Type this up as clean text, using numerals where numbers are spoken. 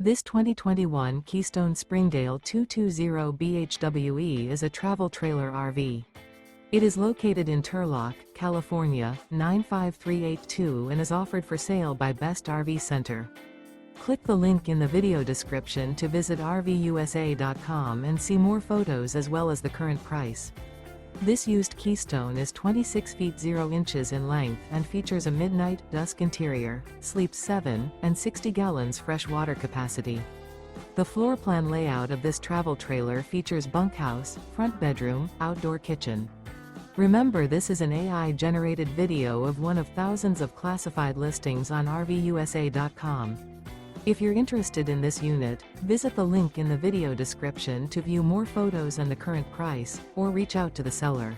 This 2021 Keystone Springdale 220 BHWE is a travel trailer RV. It is located in Turlock, California, 95382 and is offered for sale by Best RV Center. Click the link in the video description to visit RVUSA.com and see more photos as well as the current price. This used Keystone is 26 feet 0 inches in length and features a midnight, dusk interior, sleeps 7, and 60 gallons fresh water capacity. The floor plan layout of this travel trailer features bunkhouse, front bedroom, outdoor kitchen. Remember, this is an AI-generated video of one of thousands of classified listings on RVUSA.com. If you're interested in this unit, visit the link in the video description to view more photos and the current price, or reach out to the seller.